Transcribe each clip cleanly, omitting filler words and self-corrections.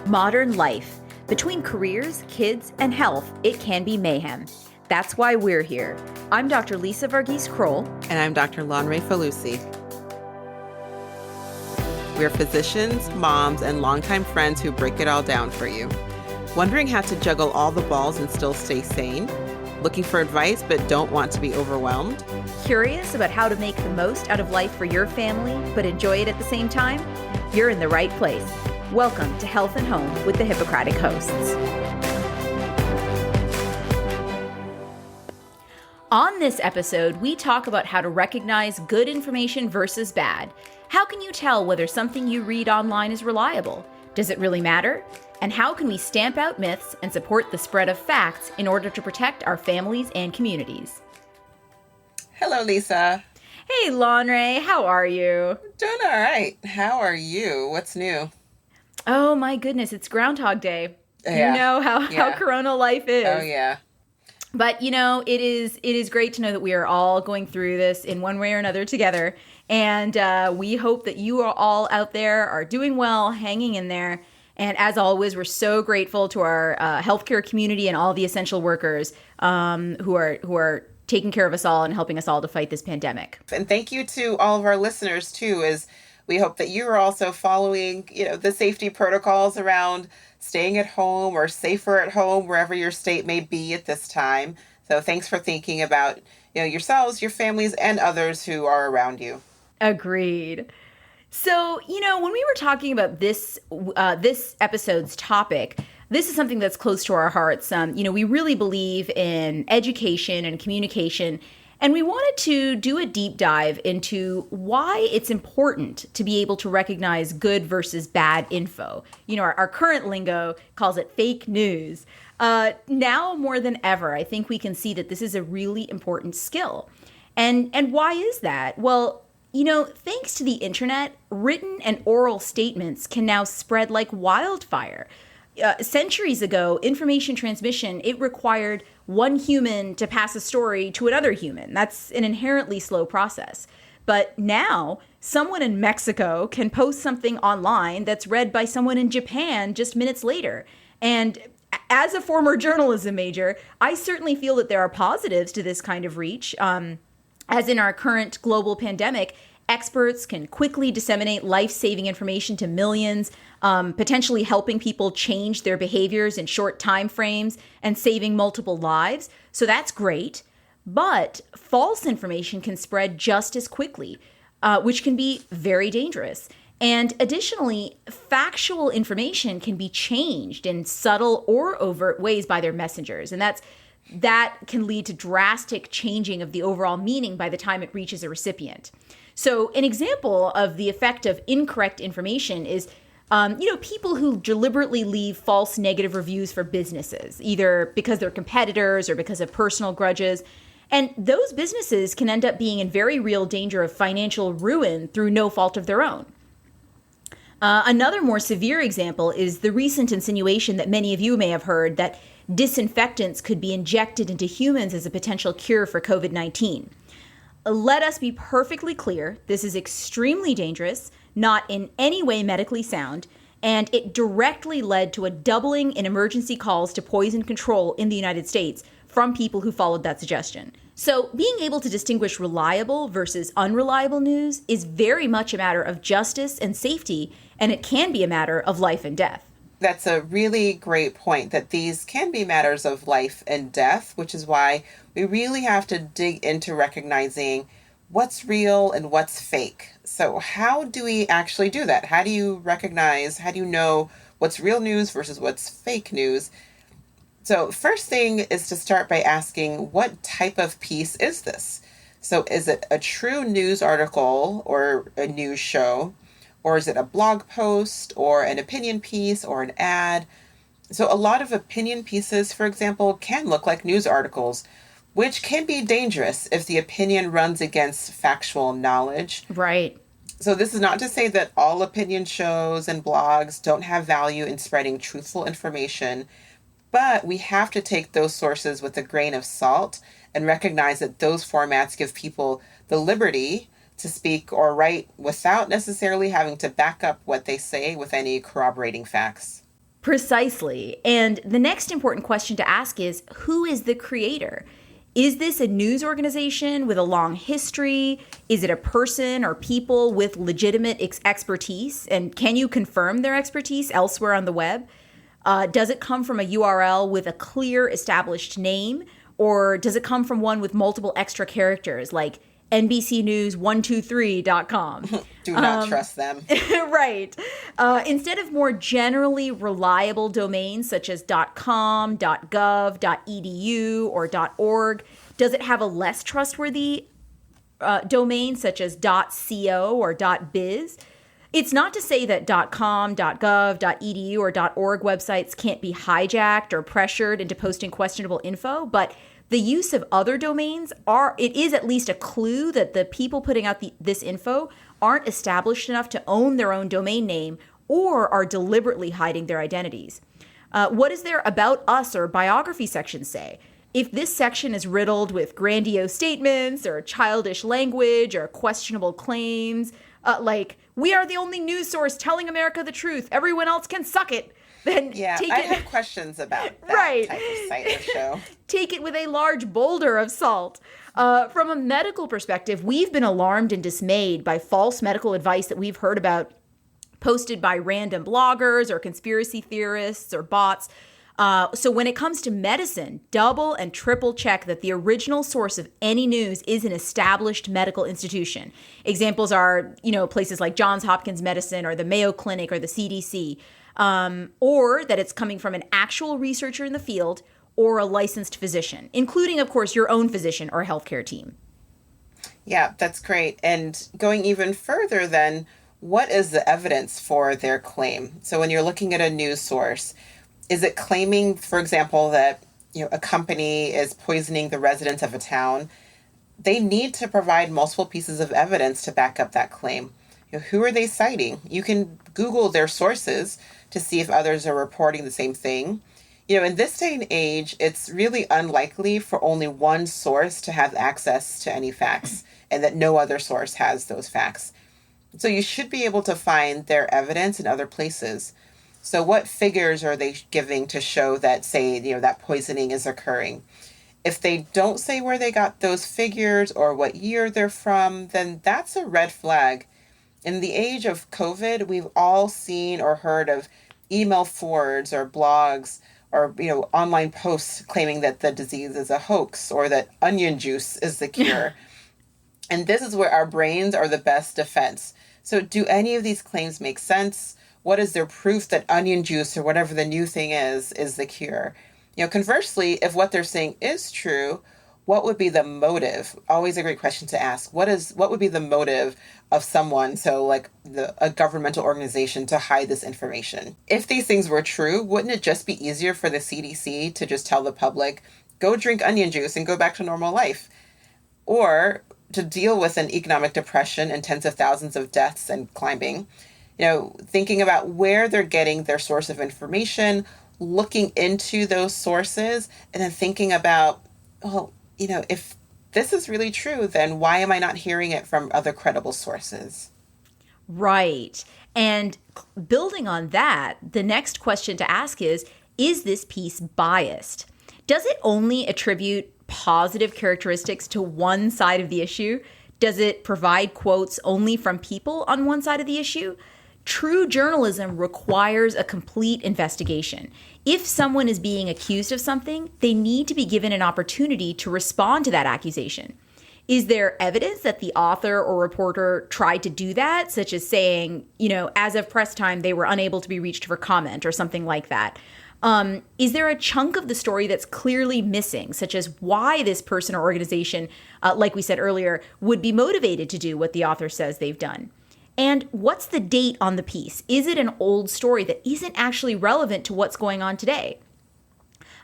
Modern life. Between careers, kids, and health, it can be mayhem. That's why we're here. I'm Dr. Lisa Varghese-Kroll. And I'm Dr. Lonray Falusi. We're physicians, moms, and longtime friends who break it all down for you. Wondering how to juggle all the balls and still stay sane? Looking for advice but don't want to be overwhelmed? Curious about how to make the most out of life for your family but enjoy it at the same time? You're in the right place. Welcome to Health and Home with the Hippocratic hosts. On this episode, we talk about how to recognize good information versus bad. How can you tell whether something you read online is reliable? Does it really matter? And how can we stamp out myths and support the spread of facts in order to protect our families and communities? Hello, Lisa. Hey, Lonray. How are you? Doing all right. How are you? What's new? Oh, my goodness. It's Groundhog Day. Yeah. You know how Corona life is. Oh, yeah. But, you know, it is great to know that we are all going through this in one way or another together. And we hope that you are all out there are doing well, hanging in there. And as always, we're so grateful to our healthcare community and all the essential workers who are taking care of us all and helping us all to fight this pandemic. And thank you to all of our listeners, too, as we hope that you are also following, the safety protocols around staying at home or safer at home, wherever your state may be at this time. So thanks for thinking about, yourselves, your families, and others who are around you. Agreed. So, when we were talking about this episode's topic, this is something that's close to our hearts. We really believe in education and communication, and we wanted to do a deep dive into why it's important to be able to recognize good versus bad info. Our current lingo calls it fake news. Now more than ever, I think we can see that this is a really important skill. And why is that? Well, thanks to the internet, written and oral statements can now spread like wildfire. Centuries ago, information transmission, it required one human to pass a story to another human. That's an inherently slow process. But now, someone in Mexico can post something online that's read by someone in Japan just minutes later. And as a former journalism major, I certainly feel that there are positives to this kind of reach. As in our current global pandemic, experts can quickly disseminate life-saving information to millions, potentially helping people change their behaviors in short time frames and saving multiple lives. So that's great. But false information can spread just as quickly, which can be very dangerous. And additionally, factual information can be changed in subtle or overt ways by their messengers. And that can lead to drastic changing of the overall meaning by the time it reaches a recipient. So an example of the effect of incorrect information is, people who deliberately leave false negative reviews for businesses, either because they're competitors or because of personal grudges. And those businesses can end up being in very real danger of financial ruin through no fault of their own. Another more severe example is the recent insinuation that many of you may have heard that disinfectants could be injected into humans as a potential cure for COVID-19. Let us be perfectly clear, this is extremely dangerous, not in any way medically sound, and it directly led to a doubling in emergency calls to poison control in the United States from people who followed that suggestion. So being able to distinguish reliable versus unreliable news is very much a matter of justice and safety, and it can be a matter of life and death. That's a really great point, that these can be matters of life and death, which is why we really have to dig into recognizing what's real and what's fake. So how do we actually do that? How do you know what's real news versus what's fake news? So first thing is to start by asking, what type of piece is this? So is it a true news article or a news show? Or is it a blog post or an opinion piece or an ad? So a lot of opinion pieces, for example, can look like news articles, which can be dangerous if the opinion runs against factual knowledge. Right. So this is not to say that all opinion shows and blogs don't have value in spreading truthful information, but we have to take those sources with a grain of salt and recognize that those formats give people the liberty to speak or write without necessarily having to back up what they say with any corroborating facts. Precisely. And the next important question to ask is, who is the creator? Is this a news organization with a long history? Is it a person or people with legitimate expertise? And can you confirm their expertise elsewhere on the web? Does it come from a URL with a clear established name? Or does it come from one with multiple extra characters like NBCnews123.com? Do not trust them. Right. Instead of more generally reliable domains such as .com, .gov, .edu, or .org, does it have a less trustworthy domain such as .co or .biz? It's not to say that .com, .gov, .edu, or .org websites can't be hijacked or pressured into posting questionable info, but the use of other domains it is at least a clue that the people putting out this info aren't established enough to own their own domain name or are deliberately hiding their identities. What does their About Us or biography section say? If this section is riddled with grandiose statements or childish language or questionable claims, like, we are the only news source telling America the truth, everyone else can suck it, then I have questions about that type of site or show. Take it with a large boulder of salt. From a medical perspective, we've been alarmed and dismayed by false medical advice that we've heard about posted by random bloggers or conspiracy theorists or bots. So when it comes to medicine, double and triple check that the original source of any news is an established medical institution. Examples are, places like Johns Hopkins Medicine or the Mayo Clinic or the CDC. Or that it's coming from an actual researcher in the field or a licensed physician, including, of course, your own physician or healthcare team. Yeah, that's great. And going even further then, what is the evidence for their claim? So when you're looking at a news source, is it claiming, for example, that a company is poisoning the residents of a town? They need to provide multiple pieces of evidence to back up that claim. Who are they citing? You can Google their sources to see if others are reporting the same thing. In this day and age, it's really unlikely for only one source to have access to any facts and that no other source has those facts. So you should be able to find their evidence in other places. So what figures are they giving to show that, say, that poisoning is occurring? If they don't say where they got those figures or what year they're from, then that's a red flag. In the age of COVID, we've all seen or heard of email forwards or blogs or, online posts claiming that the disease is a hoax or that onion juice is the cure. And this is where our brains are the best defense. So do any of these claims make sense? What is their proof that onion juice or whatever the new thing is the cure? Conversely, if what they're saying is true, what would be the motive? Always a great question to ask. What would be the motive of someone, so like a governmental organization, to hide this information? If these things were true, wouldn't it just be easier for the CDC to just tell the public, go drink onion juice and go back to normal life? Or to deal with an economic depression and tens of thousands of deaths and climbing, thinking about where they're getting their source of information, looking into those sources, and then thinking about, if this is really true, then why am I not hearing it from other credible sources? Right. And building on that, the next question to ask is this piece biased? Does it only attribute positive characteristics to one side of the issue? Does it provide quotes only from people on one side of the issue? True journalism requires a complete investigation. If someone is being accused of something, they need to be given an opportunity to respond to that accusation. Is there evidence that the author or reporter tried to do that, such as saying, as of press time, they were unable to be reached for comment or something like that? Is there a chunk of the story that's clearly missing, such as why this person or organization, like we said earlier, would be motivated to do what the author says they've done? And what's the date on the piece? Is it an old story that isn't actually relevant to what's going on today?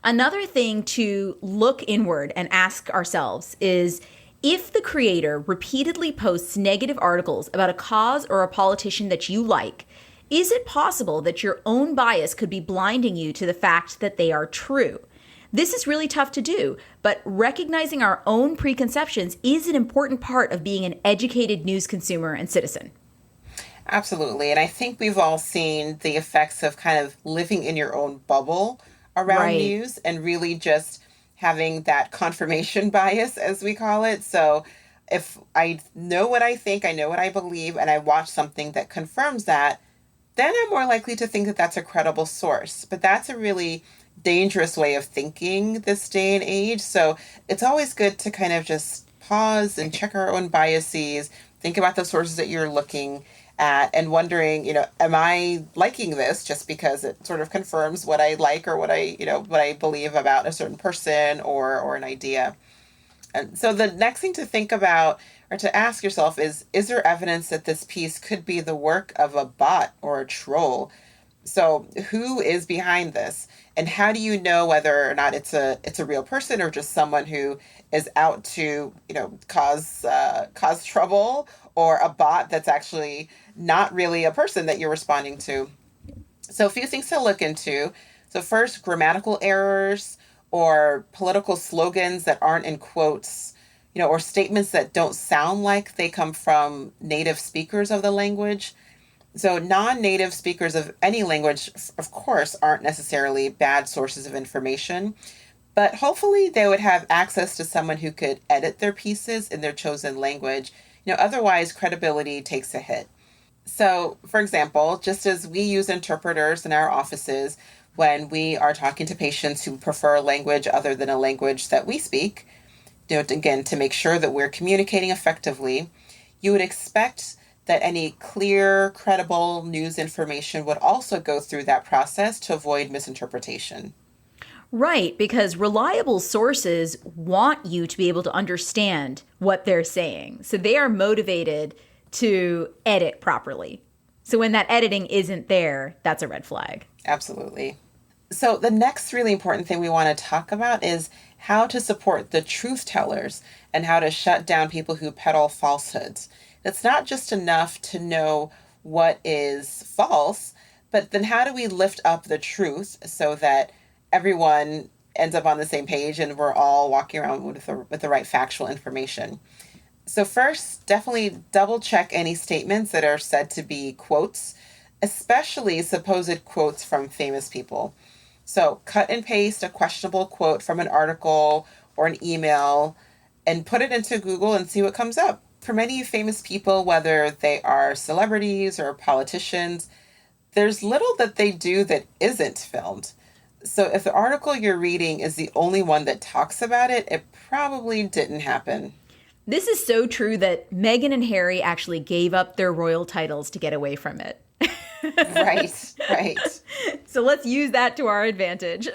Another thing to look inward and ask ourselves is, if the creator repeatedly posts negative articles about a cause or a politician that you like, is it possible that your own bias could be blinding you to the fact that they are true? This is really tough to do, but recognizing our own preconceptions is an important part of being an educated news consumer and citizen. Absolutely. And I think we've all seen the effects of kind of living in your own bubble around Right. news and really just having that confirmation bias, as we call it. So if I know what I think, I know what I believe, and I watch something that confirms that, then I'm more likely to think that that's a credible source. But that's a really dangerous way of thinking this day and age. So it's always good to kind of just pause and check our own biases, think about the sources that you're looking at and wondering, am I liking this just because it sort of confirms what I like or what I believe about a certain person or an idea. And so the next thing to think about or to ask yourself is there evidence that this piece could be the work of a bot or a troll? So who is behind this? And how do you know whether or not it's a real person or just someone who is out to, cause trouble, or a bot that's actually not really a person that you're responding to? So, a few things to look into. So, first, grammatical errors or political slogans that aren't in quotes, or statements that don't sound like they come from native speakers of the language. So, non native speakers of any language, of course, aren't necessarily bad sources of information, but hopefully they would have access to someone who could edit their pieces in their chosen language. Otherwise, credibility takes a hit. So, for example, just as we use interpreters in our offices when we are talking to patients who prefer a language other than a language that we speak, again, to make sure that we're communicating effectively, you would expect that any clear, credible news information would also go through that process to avoid misinterpretation. Right, because reliable sources want you to be able to understand what they're saying. So they are motivated to edit properly. So when that editing isn't there, that's a red flag. Absolutely. So, the next really important thing we want to talk about is how to support the truth tellers and how to shut down people who peddle falsehoods. It's not just enough to know what is false, but then how do we lift up the truth so that everyone ends up on the same page and we're all walking around with the right factual information? So, first, definitely double check any statements that are said to be quotes, especially supposed quotes from famous people. So, cut and paste a questionable quote from an article or an email and put it into Google and see what comes up. For many famous people, whether they are celebrities or politicians, there's little that they do that isn't filmed. So, if the article you're reading is the only one that talks about it, it probably didn't happen. This is so true that Meghan and Harry actually gave up their royal titles to get away from it. Right, right. So let's use that to our advantage.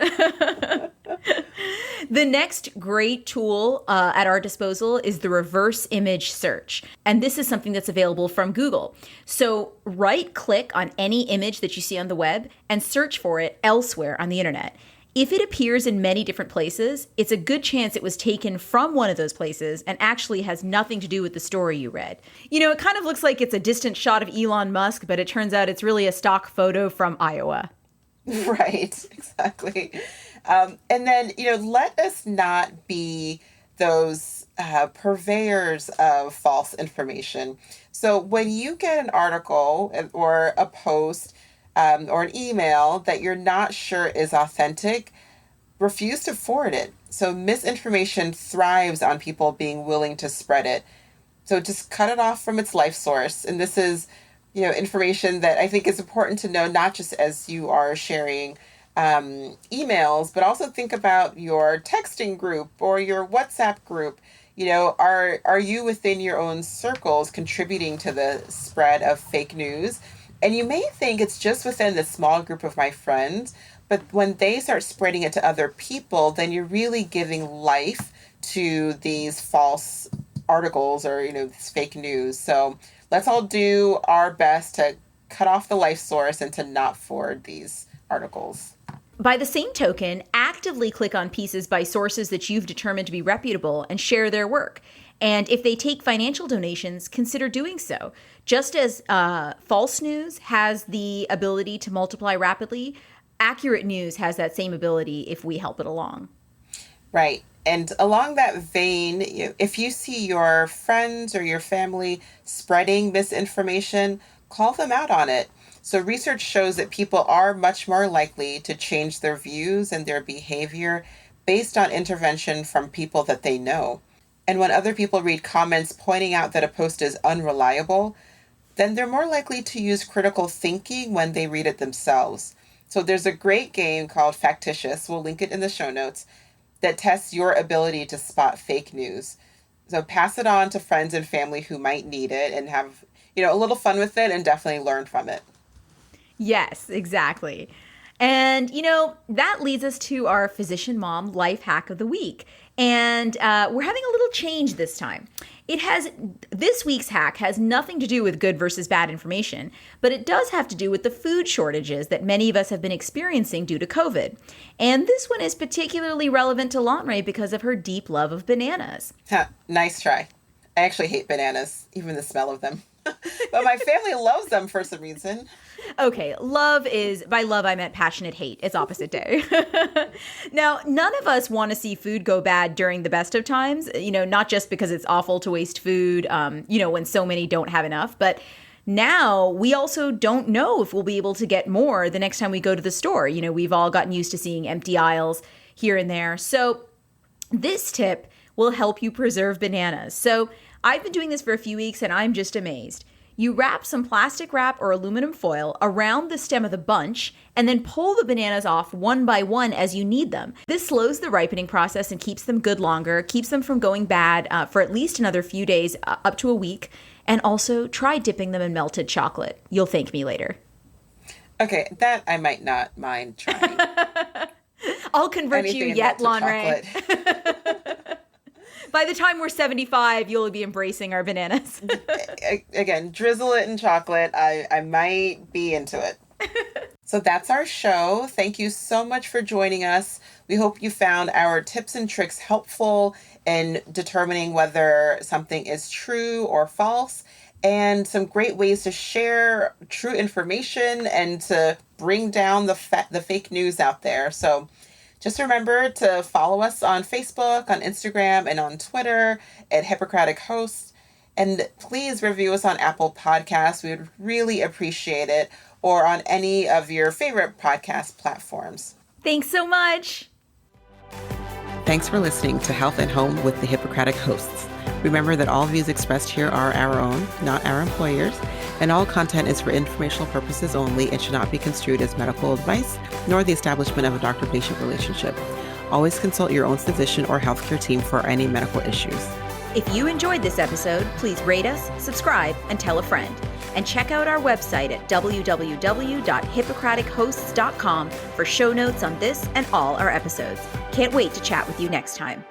The next great tool at our disposal is the reverse image search. And this is something that's available from Google. So right click on any image that you see on the web and search for it elsewhere on the internet. If it appears in many different places, it's a good chance it was taken from one of those places and actually has nothing to do with the story you read. It kind of looks like it's a distant shot of Elon Musk, but it turns out it's really a stock photo from Iowa. Right, exactly. And then, let us not be those purveyors of false information. So when you get an article or a post or an email that you're not sure is authentic, refuse to forward it. So misinformation thrives on people being willing to spread it. So just cut it off from its life source. And this is, information that I think is important to know, not just as you are sharing emails, but also think about your texting group or your WhatsApp group. Are you within your own circles contributing to the spread of fake news? And you may think it's just within the small group of my friends, but when they start spreading it to other people, then you're really giving life to these false articles or, this fake news. So let's all do our best to cut off the life source and to not forward these articles. By the same token, actively click on pieces by sources that you've determined to be reputable and share their work. And if they take financial donations, consider doing so. Just as false news has the ability to multiply rapidly, accurate news has that same ability if we help it along. Right. And along that vein, if you see your friends or your family spreading misinformation, call them out on it. So research shows that people are much more likely to change their views and their behavior based on intervention from people that they know. And when other people read comments pointing out that a post is unreliable, then they're more likely to use critical thinking when they read it themselves. So there's a great game called Factitious, we'll link it in the show notes, that tests your ability to spot fake news. So pass it on to friends and family who might need it and have, a little fun with it and definitely learn from it. Yes, exactly. And, that leads us to our physician mom life hack of the week. And we're having a little change this time. This week's hack has nothing to do with good versus bad information, but it does have to do with the food shortages that many of us have been experiencing due to COVID. And this one is particularly relevant to Lanre because of her deep love of bananas. Nice try. I actually hate bananas, even the smell of them. But my family loves them for some reason. Okay, by love I meant passionate hate. It's opposite day. Now, none of us want to see food go bad during the best of times, not just because it's awful to waste food, when so many don't have enough, but now we also don't know if we'll be able to get more the next time we go to the store. We've all gotten used to seeing empty aisles here and there. So this tip will help you preserve bananas. So I've been doing this for a few weeks and I'm just amazed. You wrap some plastic wrap or aluminum foil around the stem of the bunch and then pull the bananas off one by one as you need them. This slows the ripening process and keeps them good longer, keeps them from going bad for at least another few days, up to a week. And also try dipping them in melted chocolate. You'll thank me later. Okay, that I might not mind trying. I'll convert you yet, Lanre. By the time we're 75, you'll be embracing our bananas. Again, drizzle it in chocolate. I might be into it. So that's our show. Thank you so much for joining us. We hope you found our tips and tricks helpful in determining whether something is true or false, and some great ways to share true information and to bring down the fake news out there. So just remember to follow us on Facebook, on Instagram, and on Twitter at Hippocratic Hosts. And please review us on Apple Podcasts. We would really appreciate it. Or on any of your favorite podcast platforms. Thanks so much. Thanks for listening to Health at Home with the Hippocratic Hosts. Remember that all views expressed here are our own, not our employers, and all content is for informational purposes only and should not be construed as medical advice, nor the establishment of a doctor-patient relationship. Always consult your own physician or healthcare team for any medical issues. If you enjoyed this episode, please rate us, subscribe, and tell a friend. And check out our website at www.hippocratichosts.com for show notes on this and all our episodes. Can't wait to chat with you next time.